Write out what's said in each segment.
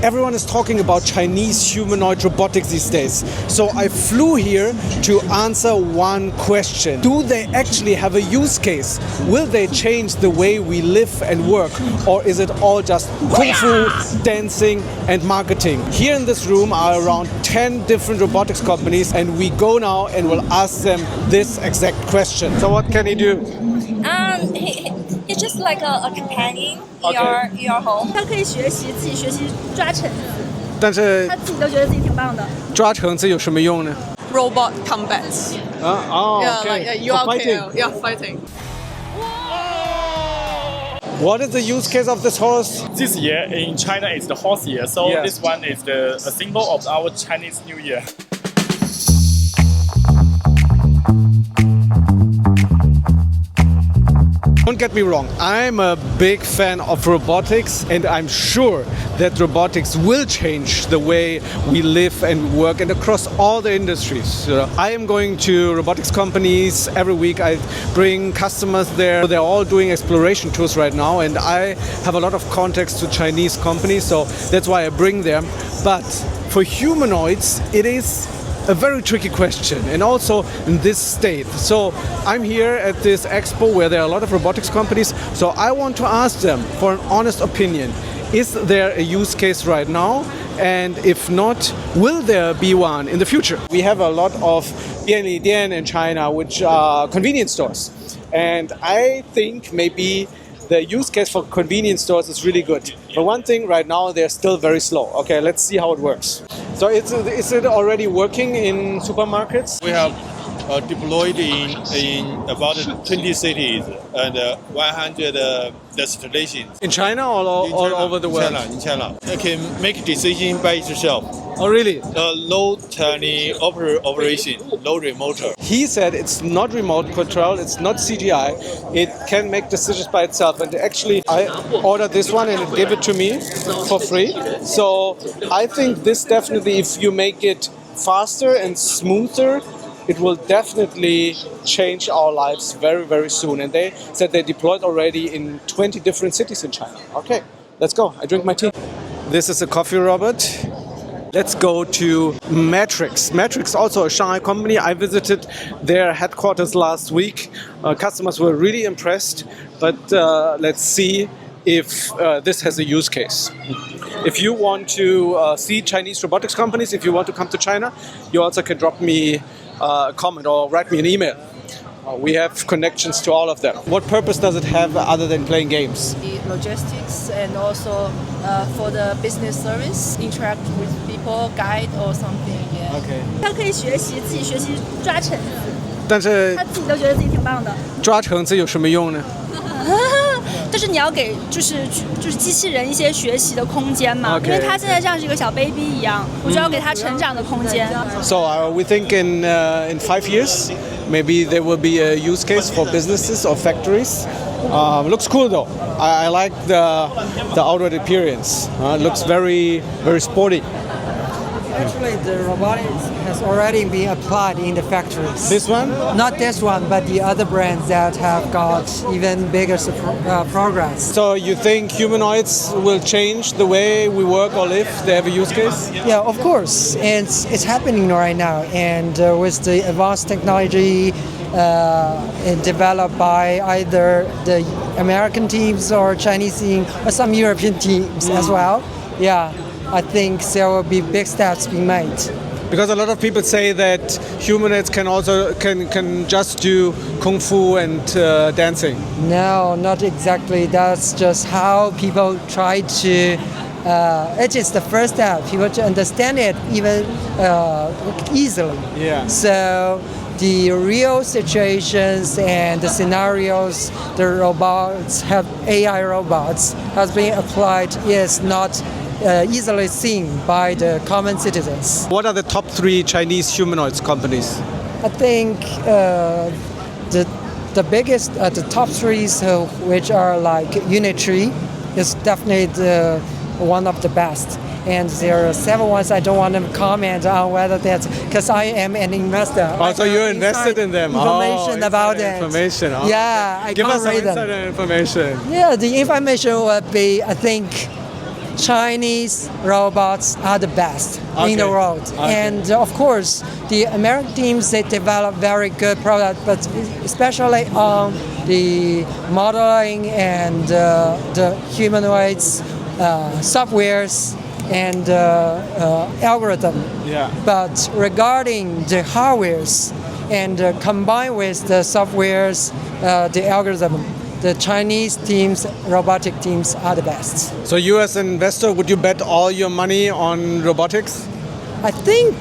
Everyone is talking about Chinese humanoid robotics these days. So I flew here to answer one question. Do they actually have a use case? Will they change the way we live and work? Or is it all just kung fu, dancing and marketing? Here in this room are around 10 different robotics companies, and we go now and will ask them this exact question. So what can he do? He's just like a companion in your home. 他可以学习自己学习抓橙子，但是他自己都觉得自己挺棒的。抓橙子有什么用呢？ Robot combats. Yeah, okay. like you For are fighting. Yeah, fighting. What is the use case of this horse? This year in China is the horse year, so Yeah. this one is a symbol of our Chinese New Year. Don't get me wrong, I'm a big fan of robotics, and I'm sure that robotics will change the way we live and work and across all the industries. I am going to robotics companies every week. I bring customers there. They're all doing exploration tours right now, and I have a lot of contacts to Chinese companies, so that's why I bring them. But for humanoids, it is a very tricky question, and also in this state. So I'm here at this expo where there are a lot of robotics companies. So I want to ask them for an honest opinion. Is there a use case right now? And if not, will there be one in the future? We have a lot of Dian in China, which are convenience stores. And I think maybe the use case for convenience stores is really good. But one thing right now, they're still very slow. Okay, let's see how it works. So is it already working in supermarkets? We have deployed in about 20 cities and 100 destinations. In China or all over the world? In China. It can make decisions by itself. Oh, really? Low tiny operation, low remote. He said it's not remote control, it's not CGI, it can make decisions by itself. And actually, I ordered this one and it gave it to me for free. So I think this definitely, if you make it faster and smoother, it will definitely change our lives very, very soon. And they said they deployed already in 20 different cities in China. Okay, let's go. I drink my tea. This is a coffee robot. Let's go to Matrix. Matrix, also a Shanghai company. I visited their headquarters last week. Customers were really impressed, but let's see if this has a use case. If you want to see Chinese robotics companies, if you want to come to China, you also can drop me a comment or write me an email. We have connections to all of them. What purpose does it have other than playing games? The logistics and also for the business service, interact with people, guide or something. Yeah. Okay. 他可以学习自己学习抓橙子，但是他自己都觉得自己挺棒的。抓橙子有什么用呢？但是你要给就是机器人一些学习的空间嘛 Okay. 因为他现在像是一个小 baby 一样，我就要给他成长的空间。So we think in 5 years, maybe there will be a use case for businesses or factories. Looks cool though. I like the outward appearance. It looks very, very sporty. Actually, the robotics has already been applied in the factories. This one? Not this one, but the other brands that have got even bigger progress. So you think humanoids will change the way we work or live? They have a use case? Yeah, of course. And it's happening right now. And with the advanced technology developed by either the American teams or Chinese team or some European teams as well. Yeah, I think there will be big steps being made. Because a lot of people say that humanoids can also can just do kung fu and dancing. No, not exactly. That's just how people try to. It is the first step. People to understand it even easily. Yeah. So the real situations and the scenarios the robots have AI robots has been applied is not easily seen by the common citizens. What are the top 3 Chinese humanoids companies? I think the biggest, the top 3, so, which are like Unitree, is definitely one of the best. And there are several ones I don't want to comment on whether that's because I am an investor. Oh, so you're invested in them. Information about it. Information. Oh, yeah, I Give can't us some read them. insider information. Yeah, the information would be, I think, Chinese robots are the best in the world. And of course, the American teams, they develop very good products, but especially on the modeling and the humanoids, softwares, and algorithm. Yeah. But regarding the hardwares and combined with the softwares, the algorithm, the Chinese teams, robotic teams are the best. So you as an investor, would you bet all your money on robotics? I think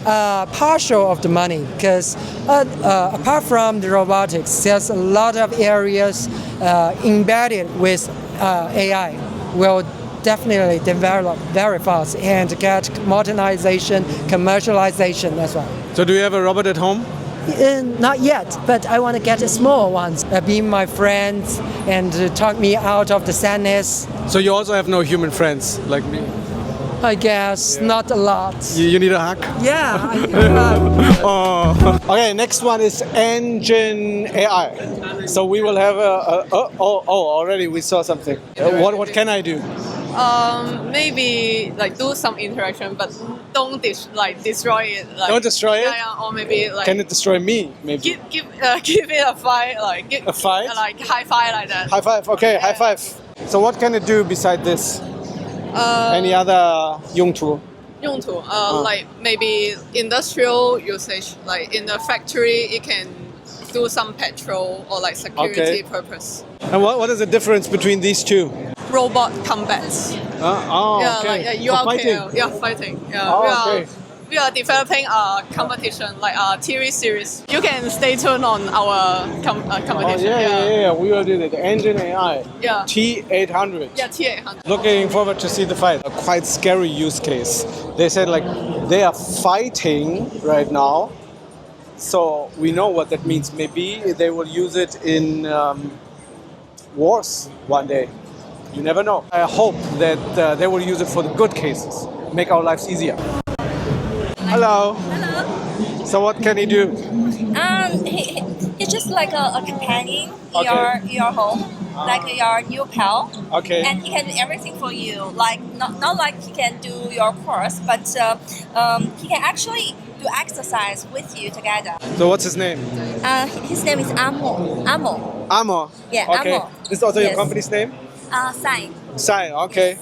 partial of the money, because apart from the robotics, there's a lot of areas embedded with AI will definitely develop very fast and get modernization, commercialization as well. So do you have a robot at home? Not yet, but I want to get a small ones, be my friends and talk me out of the sadness. So you also have no human friends like me? I guess not a lot. You need a hug? Yeah. Oh. Okay, next one is EngineAI. So we will have already we saw something. What can I do? Maybe like do some interaction, but don't destroy it. Like, Don't destroy it? Yeah, or maybe like Can it destroy me? Maybe. give it a fight, like A fight? like high five like that. High five. Okay, high five. So what can it do beside this? Any other 用途? 用途, like maybe industrial usage, like in the factory, it can do some patrol or like security purpose. And what is the difference between these two? Robot combats. Okay. Like you For are fighting. fighting. Yeah, Oh, we are developing a competition, like a TV series. You can stay tuned on our competition. Yeah. We will do that. EngineAI. Yeah. T800. Yeah, T800. Looking forward to see the fight. A quite scary use case. They said like they are fighting right now. So we know what that means. Maybe they will use it in wars one day. You never know. I hope that they will use it for the good cases, make our lives easier. Hello. Hello. So what can he do? He's just like a companion in Okay. your home, like your new pal. Okay. And he can do everything for you. Like not like he can do your course, but he can actually do exercise with you together. So what's his name? His name is AMOO. AMOO. AMOO. Yeah, Okay. AMOO. This is also your Yes. company's name? Sign. Sign. Okay.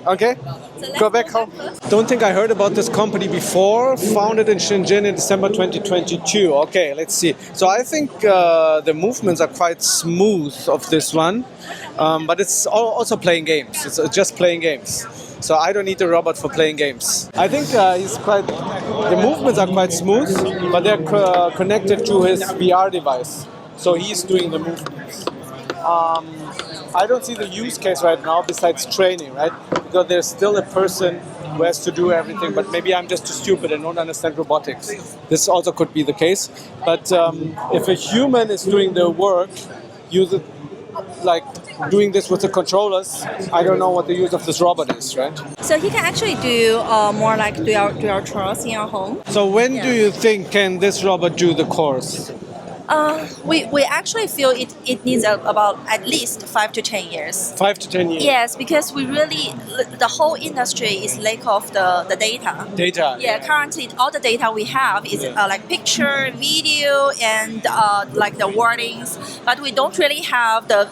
Okay. So let's Go back home. first. Don't think I heard about this company before. Founded in Shenzhen in December 2022. Okay, let's see. So I think the movements are quite smooth of this one, but it's also playing games. It's just playing games. So I don't need a robot for playing games. I think the movements are quite smooth, but they're connected to his VR device. So he's doing the movements. I don't see the use case right now besides training, right? Because there's still a person who has to do everything, but maybe I'm just too stupid and don't understand robotics. This also could be the case. But if a human is doing the work, use it like doing this with the controllers, I don't know what the use of this robot is, right? So he can actually do more like do your chores in your home. So when do you think can this robot do the course? We actually feel it needs about at least 5 to 10 years. 5 to 10 years. Yes, because the whole industry is lack of the data. Data. Yeah, currently all the data we have is like picture, video, and like the wordings, but we don't really have the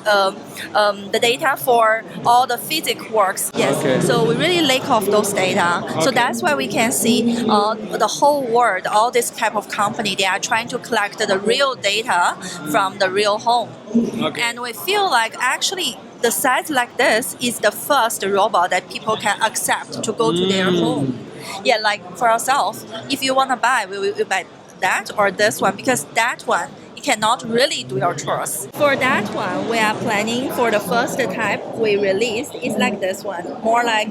data for all the physics works. Yes, Okay. so we really lack of those data. So that's why we can see the whole world, all this type of company, they are trying to collect the real data from the real home. Okay. And we feel like actually the size like this is the first robot that people can accept to go to their home. Yeah, like for ourselves, if you want to buy, we will buy that or this one, because that one, you cannot really do your chores. For that one, we are planning for the first type we released is like this one, more like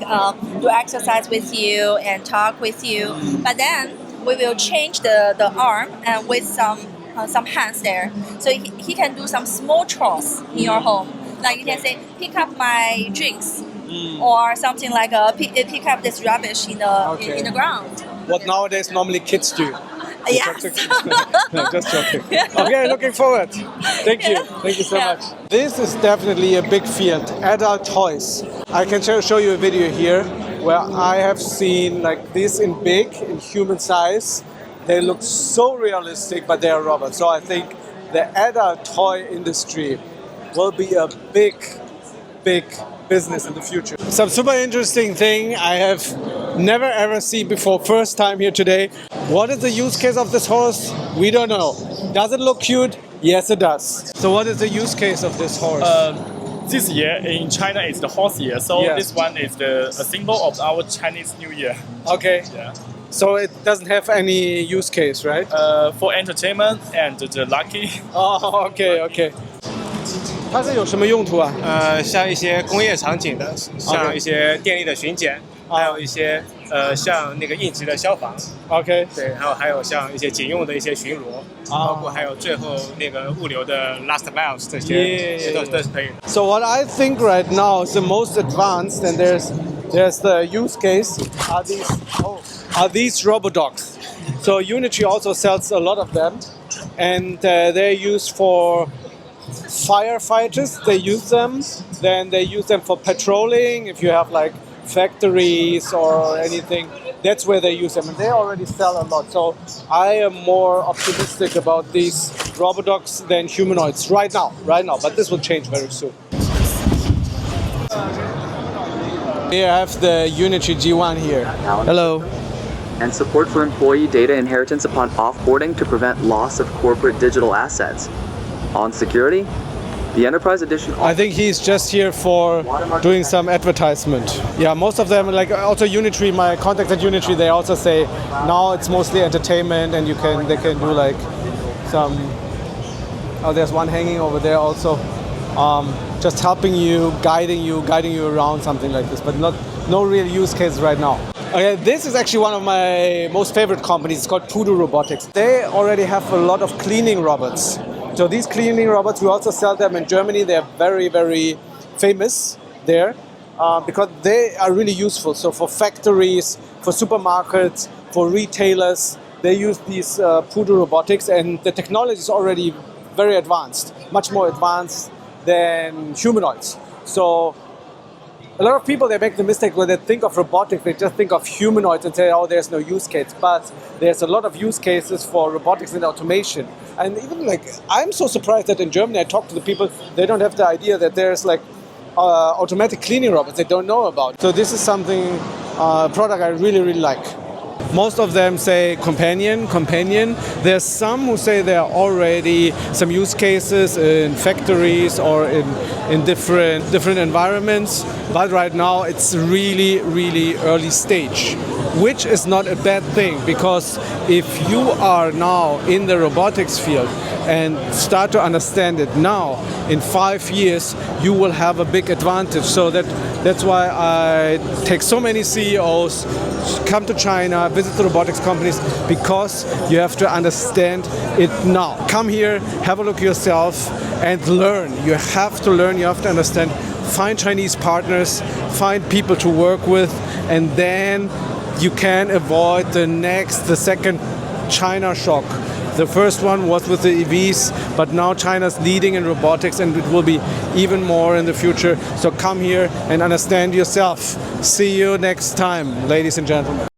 do exercise with you and talk with you. But then we will change the arm and with some hands there, so he can do some small chores in your home. Like you can say, pick up my drinks, or something like pick up this rubbish in the ground. What nowadays normally kids do. Yes. No, just joking. Okay, looking forward. Thank you. Thank you so Yeah. much. This is definitely a big field, adult toys. I can show you a video here where I have seen like this in big, in human size. They look so realistic, but they are robots. So I think the adult toy industry will be a big business in the future. Some super interesting thing I have never ever seen before, first time here today. What is the use case of this horse? We don't know. Does it look cute? Yes, it does. So what is the use case of this horse? This year in China is the horse year, so Yeah. this one is a symbol of our Chinese New Year. Okay. Yeah. So it doesn't have any use case, right? For entertainment and the lucky. Oh, okay. 它是有什么用途啊？像一些工业场景的，像一些电力的巡检，还有一些像那个应急的消防， OK， 对，然后还有像一些警用的一些巡逻，包括还有最后那个物流的 last miles 这些，都是可以的。So what I think right now is the most advanced, and there's the use case are these robodogs. So Unitree also sells a lot of them, and they're used for firefighters. They use them. Then they use them for patrolling. If you have like factories or anything, that's where they use them, and they already sell a lot. So I am more optimistic about these robodogs than humanoids right now. But this will change very soon. Here I have the Unitree G1 here. Hello. And support for employee data inheritance upon offboarding to prevent loss of corporate digital assets. On security, the Enterprise Edition... I think he's just here for doing some advertisement. Yeah, most of them, like also Unitree, my contacts at Unitree, they also say now it's mostly entertainment, and they can do like some... Oh, there's one hanging over there also. Just helping you, guiding you around, something like this, but no real use case right now. Okay, this is actually one of my most favorite companies. It's called Pudu Robotics. They already have a lot of cleaning robots. So these cleaning robots, we also sell them in Germany. They're very, very famous there because they are really useful. So for factories, for supermarkets, for retailers, they use these Pudu Robotics, and the technology is already very advanced, much more advanced than humanoids. So a lot of people, they make the mistake when they think of robotics, they just think of humanoids and say, oh, there's no use case. But there's a lot of use cases for robotics and automation. And even like, I'm so surprised that in Germany, I talk to the people, they don't have the idea that there's like automatic cleaning robots they don't know about. So this is something, a product I really, really like. Most of them say companion. There's some who say there are already some use cases in factories or in different environments. But right now it's really, really early stage, which is not a bad thing, because if you are now in the robotics field and start to understand it now, in 5 years you will have a big advantage. So that's why I take so many CEOs come to China, visit the robotics companies, because you have to understand it now. Come here, have a look yourself and learn. You have to learn, you have to understand. Find Chinese partners, find people to work with, and then you can avoid the second China shock. The first one was with the EVs, but now China's leading in robotics, and it will be even more in the future. So come here and understand yourself. See you next time, ladies and gentlemen.